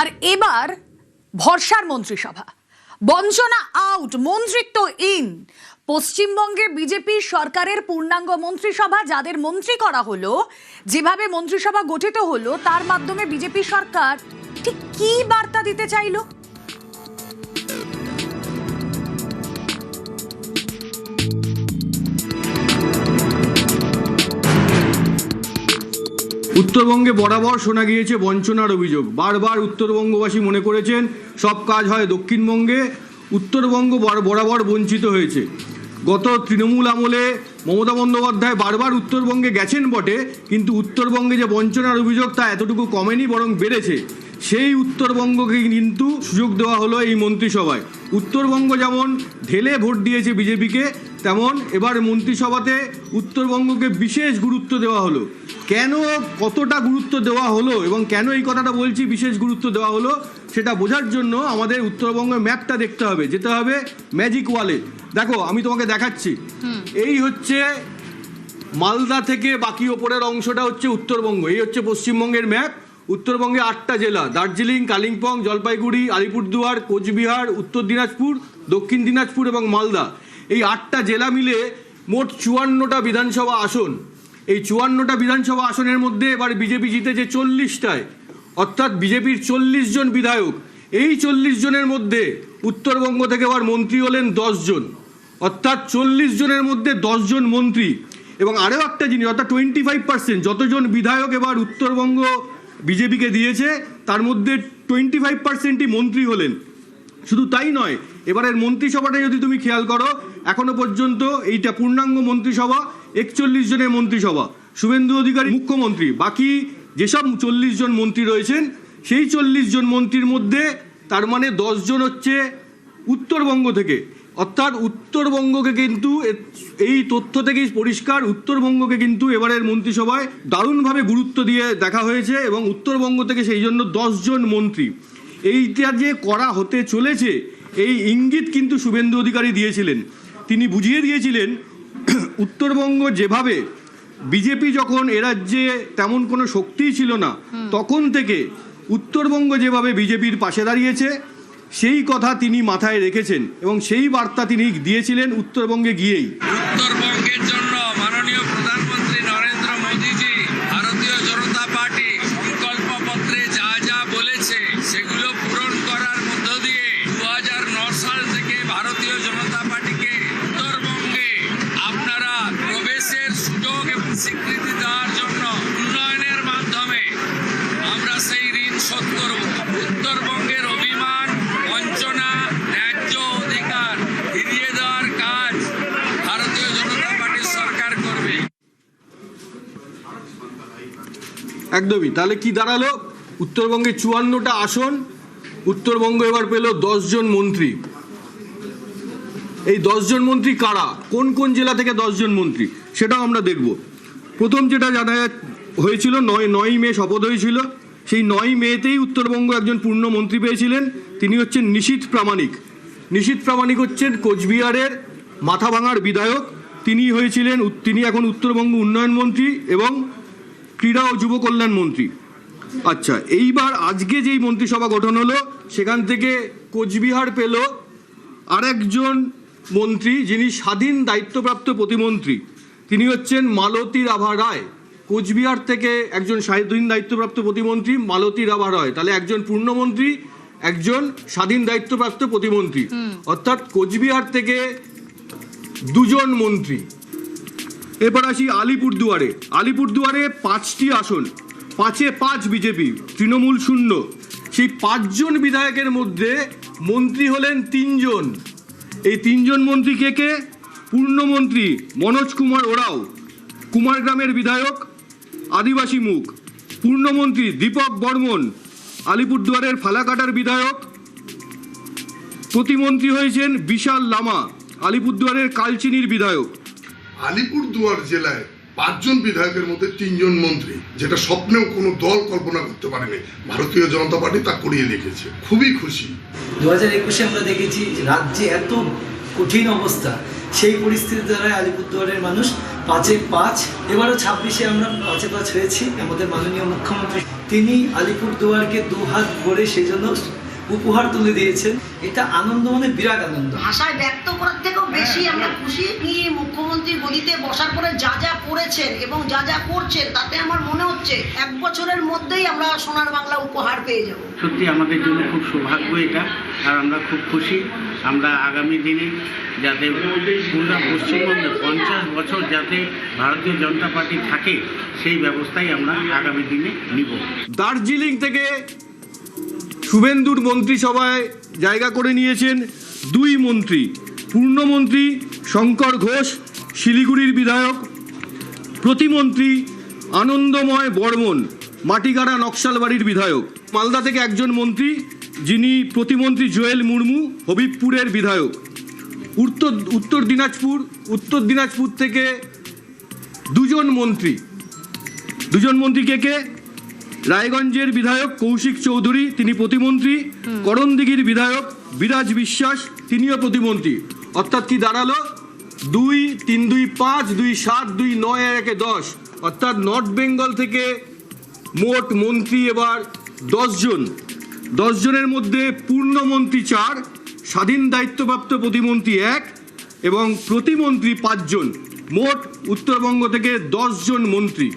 আর এবার ভরসার মন্ত্রিসভা, বঞ্চনা আউট, মন্ত্রিত্ব ইন। পশ্চিমবঙ্গে বিজেপি সরকারের পূর্ণাঙ্গ মন্ত্রিসভা, যাদের মন্ত্রী করা হলো, যেভাবে মন্ত্রিসভা গঠিত হলো, তার মাধ্যমে বিজেপি সরকার ঠিক কি বার্তা দিতে চাইলো? উত্তরবঙ্গে বরাবর শোনা গিয়েছে বঞ্চনার অভিযোগ। বারবার উত্তরবঙ্গবাসী মনে করেছেন সব কাজ হয় দক্ষিণবঙ্গে, উত্তরবঙ্গ বরাবর বঞ্চিত হয়েছে। গত তৃণমূল আমলে মমতা বন্দ্যোপাধ্যায় বারবার উত্তরবঙ্গে গেছেন বটে, কিন্তু উত্তরবঙ্গে যে বঞ্চনার অভিযোগ তা এতটুকু কমেনি, বরং বেড়েছে। সেই উত্তরবঙ্গকে কিন্তু সুযোগ দেওয়া হলো এই মন্ত্রিসভায়। উত্তরবঙ্গ যেমন ঢেলে ভোট দিয়েছে বিজেপিকে, তেমন এবার মন্ত্রিসভাতে উত্তরবঙ্গকে বিশেষ গুরুত্ব দেওয়া হলো। কেন, কতটা গুরুত্ব দেওয়া হলো এবং কেন এই কথাটা বলছি বিশেষ গুরুত্ব দেওয়া হলো, সেটা বোঝার জন্য আমাদের উত্তরবঙ্গের ম্যাপটা দেখতে হবে, যেতে হবে ম্যাজিক ওয়ালে। দেখো, আমি তোমাকে দেখাচ্ছি। এই হচ্ছে মালদা থেকে বাকি ওপরের অংশটা হচ্ছে উত্তরবঙ্গ। এই হচ্ছে পশ্চিমবঙ্গের ম্যাপ। উত্তরবঙ্গে 8টা জেলা: দার্জিলিং, কালিম্পং, জলপাইগুড়ি, আলিপুরদুয়ার, কোচবিহার, উত্তর দিনাজপুর, দক্ষিণ দিনাজপুর এবং মালদা। এই 8টা জেলা মিলে মোট 54টা বিধানসভা আসন। এই 54টা বিধানসভা আসনের মধ্যে এবার বিজেপি জিতেছে 40টায়, অর্থাৎ বিজেপির 40 জন বিধায়ক। এই 40 জনের মধ্যে উত্তরবঙ্গ থেকে এবার মন্ত্রী হলেন 10 জন, অর্থাৎ 40 জনের মধ্যে 10 জন মন্ত্রী। এবং আরও একটা জিনিস, অর্থাৎ 25%, যতজন বিধায়ক এবার উত্তরবঙ্গ বিজেপিকে দিয়েছে তার মধ্যে 25%ই মন্ত্রী হলেন। শুধু তাই নয়, এবারের মন্ত্রিসভাটা যদি তুমি খেয়াল করো, এখনো পর্যন্ত এইটা পূর্ণাঙ্গ মন্ত্রিসভা, 41 জনের মন্ত্রিসভা। শুভেন্দু অধিকারী মুখ্যমন্ত্রী, বাকি যেসব 40 জন মন্ত্রী রয়েছেন, সেই 40 জন মন্ত্রীর মধ্যে তার মানে 10 জন হচ্ছে উত্তরবঙ্গ থেকে। অর্থাৎ উত্তরবঙ্গকে কিন্তু, এই তথ্য থেকেই পরিষ্কার, উত্তরবঙ্গকে কিন্তু এবারের মন্ত্রিসভায় দারুণভাবে গুরুত্ব দিয়ে দেখা হয়েছে এবং উত্তরবঙ্গ থেকে সেই জন্য 10 জন মন্ত্রী। এইটা যে করা হতে চলেছে, এই ইঙ্গিত কিন্তু শুভেন্দু অধিকারী দিয়েছিলেন। তিনি বুঝিয়ে দিয়েছিলেন উত্তরবঙ্গ যেভাবে বিজেপি যখন এ রাজ্যে তেমন কোনো শক্তিই ছিল না, তখন থেকে উত্তরবঙ্গ যেভাবে বিজেপির পাশে দাঁড়িয়েছে, সেই কথা তিনি মাথায় রেখেছেন এবং সেই বার্তা তিনি দিয়েছিলেন উত্তরবঙ্গে গিয়েই। উত্তরবঙ্গের জন্য মাননীয় প্রধানমন্ত্রী নরেন্দ্র মোদীজি ভারতীয় জনতা পার্টি সংকল্পপত্রে যা যা বলেছে সেগুলো পূরণ করার মধ্য দিয়ে 2009 সাল থেকে ভারতীয় জনতা পার্টিকে উত্তরবঙ্গে আপনারা প্রবেশের সুযোগ এবং স্বীকৃতি দেওয়ার জন্য উন্নয়নের মাধ্যমে আমরা সেই ঋণ শোধ করব। উত্তরবঙ্গের অভিমান, বঞ্চনা, ন্যায্য অধিকার ফিরিয়ে দেওয়ার কাজ ভারতীয় জনতা পার্টির সরকার করবে। একদমই। তাহলে কি দাঁড়ালো? উত্তরবঙ্গে 54টা আসন, উত্তরবঙ্গ এবার পেল 10 জন মন্ত্রী। এই 10 জন মন্ত্রী কারা, কোন কোন জেলা থেকে 10 জন মন্ত্রী, সেটাও আমরা দেখব। প্রথম যেটা জানা হয়েছিল, 9ই মে শপথ হয়েছিল। সেই 9ই মেতেই উত্তরবঙ্গ একজন পূর্ণ মন্ত্রী পেয়েছিলেন। তিনি হচ্ছেন নিশীথ প্রামাণিক। নিশীথ প্রামাণিক হচ্ছেন কোচবিহারের মাথাভাঙার বিধায়ক। তিনি এখন উত্তরবঙ্গ উন্নয়ন মন্ত্রী এবং ক্রীড়া ও যুব কল্যাণ মন্ত্রী। আচ্ছা, এইবার আজকে যেই মন্ত্রিসভা গঠন হলো, সেখান থেকে কোচবিহার পেল আরেকজন মন্ত্রী, যিনি স্বাধীন দায়িত্বপ্রাপ্ত প্রতিমন্ত্রী। তিনি হচ্ছেন মালতী রাভা রায়। কোচবিহার থেকে একজন স্বাধীন দায়িত্বপ্রাপ্ত প্রতিমন্ত্রী মালতী রাভা রায়। তাহলে একজন পূর্ণমন্ত্রী, একজন স্বাধীন দায়িত্বপ্রাপ্ত প্রতিমন্ত্রী, অর্থাৎ কোচবিহার থেকে 2 জন মন্ত্রী। এবার আসি আলিপুরদুয়ারে। আলিপুরদুয়ারে 5টি আসন, 5-এ 5 বিজেপি, তৃণমূল 0। সেই 5 জন বিধায়কের মধ্যে মন্ত্রী হলেন 3 জন। এই 3 জন মন্ত্রী কে কে? পূর্ণমন্ত্রী মনোজ কুমার ওরাও, কুমারগ্রামের বিধায়ক, আদিবাসী মুখ। পূর্ণমন্ত্রী দীপক বর্মন, আলিপুরদুয়ারের ফালাকাটার বিধায়ক। প্রতিমন্ত্রী হয়েছেন বিশাল লামা, আলিপুরদুয়ারের কালচিনির বিধায়ক। আলিপুরদুয়ার জেলায় 5 জন বিধায়কের মধ্যে 3 জন মন্ত্রী, যেটা স্বপ্নেও কোনো দল কল্পনা করতে পারেনি। ভারতীয় জনতা পার্টি তা করিয়ে লিখেছে। খুবই খুশি। 2021-এ আমরা দেখেছি রাজ্যে এত কঠিন অবস্থা, সেই পরিস্থিতি দ্বারা আলিপুরদুয়ারের মানুষ 5-5, এবারও 26-এ আমরা 5-5 হয়েছি। আমাদের মাননীয় মুখ্যমন্ত্রী তিনি আলিপুরদুয়ারকে দুহাত ভরে সেই জন্য উপহার তুলে দিয়েছেন। এটা আনন্দ, মানে বিরাট আনন্দ। ভাষায় ব্যক্ত করার থেকেও বেশি আমরা খুশি। তিনি মুখ্যমন্ত্রী গদিতে বসার পরে যা যা করেছেন এবং যা যা করছেন তাতে আমার মনে হচ্ছে 1 বছরের মধ্যেই আমরা সোনার বাংলা উপহার পেয়ে যাব। সত্যি আমাদের জন্য খুব সৌভাগ্য এটা, আর আমরা খুব খুশি। আমরা আগামী দিনে যাতে পুরো পশ্চিমবঙ্গে 50 বছর যাতে ভারতীয় জনতা পার্টি থাকে সেই ব্যবস্থাই আমরা আগামী দিনে নিব। দার্জিলিং থেকে শুভেন্দুর মন্ত্রিসভায় জায়গা করে নিয়েছেন 2 মন্ত্রী। পূর্ণমন্ত্রী শঙ্কর ঘোষ শিলিগুড়ির বিধায়ক, প্রতিমন্ত্রী আনন্দময় বর্মন মাটিগাড়া নকশালবাড়ির বিধায়ক। মালদা থেকে একজন মন্ত্রী, যিনি প্রতিমন্ত্রী জোয়েল মুর্মু হবিবপুরের বিধায়ক। উত্তর দিনাজপুর থেকে 2 জন মন্ত্রী। 2 জন মন্ত্রী কে? রায়গঞ্জের বিধায়ক কৌশিক চৌধুরী, তিনি প্রতিমন্ত্রী। করণদিঘির বিধায়ক বিরাজ বিশ্বাস, তিনিও প্রতিমন্ত্রী। অর্থাৎ কি দাঁড়ালো? 2, 3, 2, 5, 2, 7, 2, 9, 1, 10। অর্থাৎ নর্থ বেঙ্গল থেকে মোট মন্ত্রী এবার 10 জন। 10 জনের মধ্যে পূর্ণমন্ত্রী 4, স্বাধীন দায়িত্বপ্রাপ্ত প্রতিমন্ত্রী 1 এবং প্রতিমন্ত্রী 5 জন। মোট উত্তরবঙ্গ থেকে 10 জন মন্ত্রী।